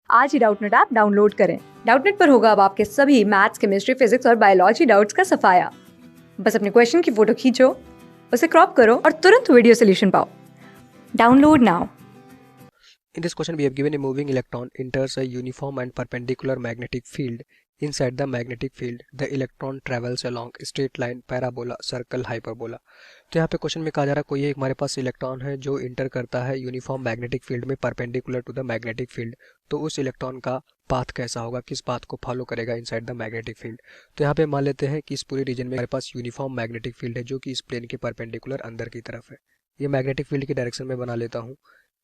आज ही Doubtnut app download करें। Doubtnut पर होगा अब आपके सभी मैथ्स, केमिस्ट्री, फिजिक्स और बायोलॉजी डाउट्स का सफाया। बस अपने क्वेश्चन की फोटो खींचो, उसे क्रॉप करो और तुरंत वीडियो सोल्यूशन पाओ। Download now. In this question, we have given a moving electron enters a uniform and perpendicular magnetic field. Inside the magnetic field, the electron travels along straight line, parabola, circle, hyperbola. तो यहाँ पे question में कहा जा रहा है कोई एक हमारे पास इलेक्ट्रॉन है जो इंटर करता है यूनिफॉर्म मैग्नेटिक फील्ड में perpendicular to the magnetic field. तो उस इलेक्ट्रॉन का पाथ कैसा होगा, किस पाथ को फॉलो करेगा इनसाइड द मैग्नेटिक फील्ड। तो यहाँ पे मान लेते हैं कि इस पूरे रीजन में हमारे पास यूनिफॉर्म मैग्नेटिक फील्ड है जो कि इस प्लेन के परपेंडिकुलर अंदर की तरफ है। ये मैग्नेटिक फील्ड की डायरेक्शन में बना लेता हूँ।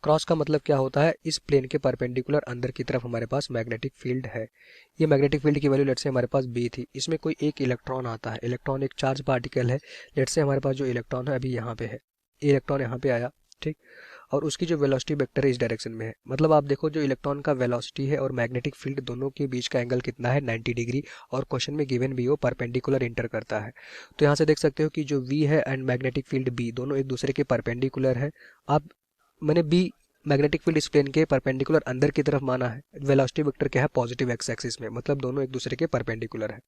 क्रॉस का मतलब क्या होता है, इस प्लेन के परपेंडिकुलर अंदर की तरफ हमारे पास मैग्नेटिक फील्ड है। ये मैग्नेटिक फील्ड की वैल्यू लेट से हमारे पास बी थी। इसमें कोई एक इलेक्ट्रॉन आता है। इलेक्ट्रॉन एक चार्ज पार्टिकल है। लेट से हमारे पास जो इलेक्ट्रॉन है अभी यहाँ पे है, इलेक्ट्रॉन यहाँ पे आया, ठीक। और उसकी जो वेलोसिटी वेक्टर है इस डायरेक्शन में है। मतलब आप देखो जो इलेक्ट्रॉन का वेलोसिटी है और मैग्नेटिक फील्ड दोनों के बीच का एंगल कितना है, 90 डिग्री। और क्वेश्चन में गिवन भी वो परपेंडिकुलर इंटर करता है। तो यहाँ से देख सकते हो कि जो वी है एंड मैग्नेटिक फील्ड बी दोनों एक दूसरे के परपेंडिकुलर है। आप मैंने बी मैग्नेटिक फील्ड इस प्लेन के परपेंडिकुलर अंदर की तरफ माना है। वेलोसिटी वेक्टर क्या है, पॉजिटिव एक्स एक्सिस में, मतलब दोनों एक दूसरे के परपेंडिकुलर है।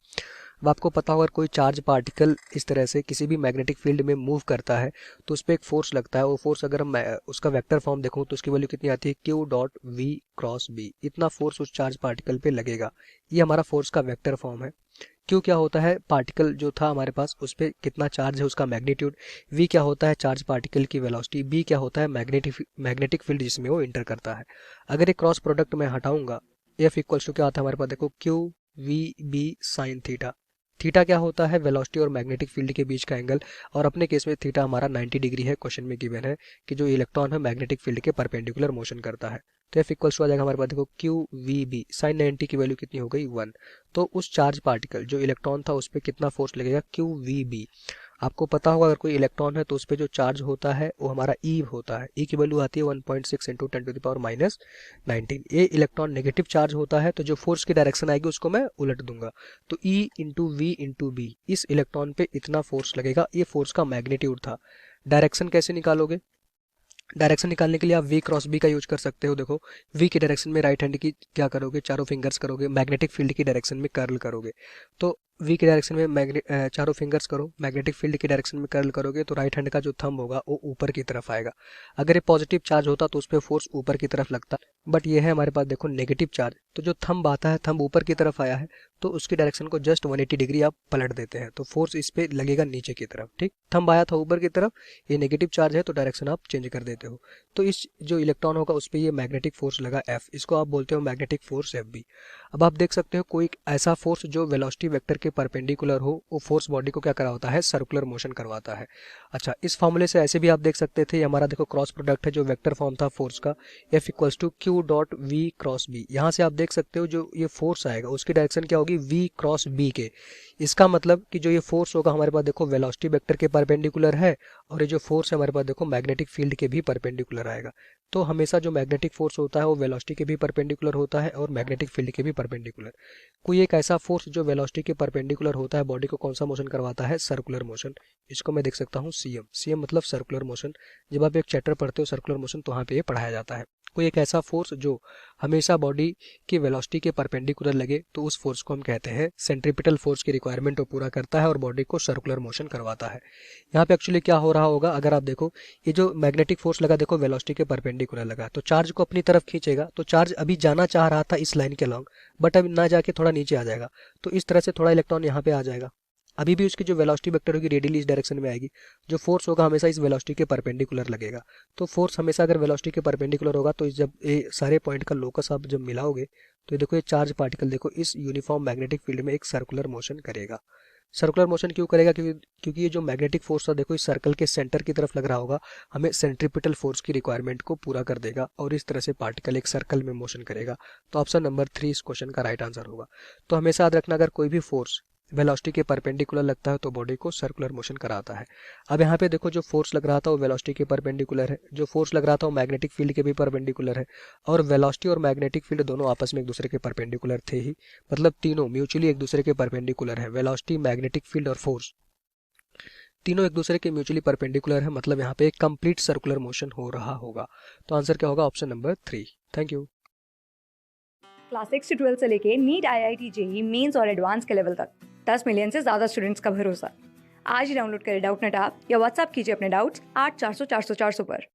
अब आपको पता होगा कोई चार्ज पार्टिकल इस तरह से किसी भी मैग्नेटिक फील्ड में मूव करता है तो उस पर एक फोर्स लगता है। वो फोर्स अगर मैं उसका वेक्टर फॉर्म देखूं तो उसकी वैल्यू कितनी आती है, Q dot V cross B. इतना फोर्स उस चार्ज पार्टिकल पे लगेगा। ये हमारा फोर्स का वेक्टर फॉर्म है। क्यू क्या होता है, पार्टिकल जो था हमारे पास उस पर कितना चार्ज है उसका मैग्नीट्यूड। वी क्या होता है, चार्ज पार्टिकल की वेलोसिटी। बी क्या होता है, मैग्नेटिक फील्ड जिसमें वो इंटर करता है। अगर ये क्रॉस प्रोडक्ट मैं हटाऊंगा, एफ इक्वल्स टू क्या आता है हमारे पास, देखो Q V B sine theta. Theta क्या होता है, वेलोसिटी और मैग्नेटिक फील्ड के बीच का एंगल। और अपने केस में थीटा हमारा 90 डिग्री है। क्वेश्चन में गिवन है कि जो इलेक्ट्रॉन है मैग्नेटिक फील्ड के परपेंडिकुलर मोशन करता है। तो एफ इक्वल्स टू आ जाएगा हमारे पास, देखो क्यू वी बी साइन 90 की वैल्यू कितनी हो गई, 1। तो उस चार्ज पार्टिकल जो इलेक्ट्रॉन था उस पर कितना फोर्स लगेगा, क्यू वी बी। आपको पता होगा अगर कोई इलेक्ट्रॉन है तो उस पर जो चार्ज होता है वो हमारा ई होता है। ई की वैल्यू आती है 1.6 इंटू 10⁻⁻19। ये इलेक्ट्रॉन नेगेटिव चार्ज होता है तो जो फोर्स की डायरेक्शन आएगी उसको मैं उलट दूंगा। तो E into V into B, इस इलेक्ट्रॉन पे इतना फोर्स लगेगा। ये फोर्स का मैग्नीट्यूड था। डायरेक्शन कैसे निकालोगे, डायरेक्शन निकालने के लिए आप वी क्रॉस बी का यूज कर सकते हो। देखो वी की डायरेक्शन में राइट हैंड की क्या करोगे, चारों फिंगर्स करोगे, मैग्नेटिक फील्ड की डायरेक्शन में कर्ल करोगे। तो वी की डायरेक्शन में चारों फिंगर्स करो, मैग्नेटिक फील्ड की डायरेक्शन में कर्ल करोगे तो राइट हैंड का जो थंब होगा वो ऊपर की तरफ आएगा। अगर ये पॉजिटिव चार्ज होता तो उस पर फोर्स ऊपर की तरफ लगता, बट ये है हमारे पास देखो नेगेटिव चार्ज। तो जो थंब आता है, थंब ऊपर की तरफ आया है तो उसकी डायरेक्शन को जस्ट 180 डिग्री आप पलट देते हैं तो फोर्स इस पे लगेगा नीचे की तरफ, ठीक। थंब आया था ऊपर की तरफ, ये नेगेटिव चार्ज है तो डायरेक्शन आप चेंज कर देते हो। तो इस जो इलेक्ट्रॉन होगा उस पर ये मैग्नेटिक फोर्स लगा एफ, इसको आप बोलते हो मैग्नेटिक फोर्स एफ बी। अब आप देख सकते हो कोई ऐसा फोर्स जो वेलोसिटी वेक्टर के परपेंडिकुलर हो, वो फोर्स बॉडी को क्या करा होता है, सर्कुलर मोशन करवाता है। अच्छा, इस फॉर्मूले से ऐसे भी आप देख सकते थे, हमारा देखो क्रॉस प्रोडक्ट है जो वेक्टर फॉर्म था फोर्स का, F equals to Q dot V cross B. यहाँ से आप देख सकते हो जो ये फोर्स आएगा उसकी डायरेक्शन क्या होगी, वी क्रॉस बी के। इसका मतलब कि जो ये फोर्स होगा हमारे पास देखो वेलोसिटी वेक्टर के परपेंडिकुलर है, और ये जो फोर्स है हमारे पास देखो मैग्नेटिक फील्ड के भी परपेंडिकुलर आएगा। तो हमेशा जो मैग्नेटिक फोर्स होता है वो वेलोसिटी के भी परपेंडिकुलर होता है और मैग्नेटिक फील्ड के भी परपेंडिकुलर। कोई एक ऐसा फोर्स जो वेलोसिटी के परपेंडिकुलर होता है बॉडी को कौन सा मोशन करवाता है, सर्कुलर मोशन। इसको मैं देख सकता हूँ सीएम। सीएम मतलब सर्कुलर मोशन। जब आप एक चैप्टर पढ़ते हो सर्कुलर मोशन तो वहाँ पे ये पढ़ाया जाता है। कोई एक ऐसा फोर्स जो हमेशा बॉडी की वेलोसिटी के परपेंडिकुलर लगे तो उस फोर्स को हम कहते हैं सेंट्रीपिटल फोर्स की रिक्वायरमेंट वो पूरा करता है और बॉडी को सर्कुलर मोशन करवाता है। यहाँ पे एक्चुअली क्या हो रहा होगा, अगर आप देखो ये जो मैग्नेटिक फोर्स लगा देखो वेलोसिटी के परपेंडिकुलर लगा तो चार्ज को अपनी तरफ खींचेगा। तो चार्ज अभी जाना चाह रहा था इस लाइन के लॉन्ग, बट अब ना जाके थोड़ा नीचे आ जाएगा। तो इस तरह से थोड़ा इलेक्ट्रॉन यहाँ पे आ जाएगा। अभी भी उसकी जो वेलोसिटी वेक्टर होगी रेडियली इस डायरेक्शन में आएगी। जो फोर्स होगा हमेशा इस वेलोसिटी के परपेंडिकुलर लगेगा। तो फोर्स हमेशा अगर वेलोसिटी के परपेंडिकुलर होगा तो जब ये सारे पॉइंट का लोकस आप जब मिलाओगे तो देखो ये चार्ज पार्टिकल देखो इस यूनिफॉर्म मैग्नेटिक फील्ड में एक सर्कुलर मोशन करेगा। सर्कुलर मोशन क्यों करेगा, क्योंकि ये जो मैग्नेटिक फोर्स था देखो इस सर्कल के सेंटर की तरफ लग रहा होगा, हमें सेंट्रीपिटल फोर्स की रिक्वायरमेंट को पूरा कर देगा और इस तरह से पार्टिकल एक सर्कल में मोशन करेगा। तो ऑप्शन नंबर 3 इस क्वेश्चन का राइट आंसर होगा। तो हमेशा याद रखना अगर कोई भी फोर्स वेलोसिटी के परपेंडिकुलर लगता है तो बॉडी को सर्कुलर मोशन कराता है। अब यहाँ पे देखो जो फोर्स लग रहा था वो वेलोसिटी के परपेंडिकुलर है, जो फोर्स लग रहा था वो मैग्नेटिक फील्ड के भी परपेंडिकुलर है, और वेलोसिटी और मैग्नेटिक फील्ड दोनों आपस में एक दूसरे के परपेंडिकुलर थे ही। मतलब तीनों म्यूचुअली एक दूसरे के परपेंडिकुलर है, वेलोसिटी, मैग्नेटिक फील्ड और फोर्स तीनों एक दूसरे के म्यूचुअली परपेंडिकुलर है। मतलब यहाँ पे एक कंप्लीट सर्कुलर मोशन हो रहा होगा। तो आंसर क्या होगा, option number 3। Thank you. Class 6 से 12 से लेके नीट, IIT, जेईई मेंस और एडवांस के लेवल तक 10 मिलियन से ज्यादा स्टूडेंट्स का भरोसा। आज ही डाउनलोड करें डाउटनेट ऐप या व्हाट्सएप कीजिए अपने डाउट्स 8400 400 400 पर।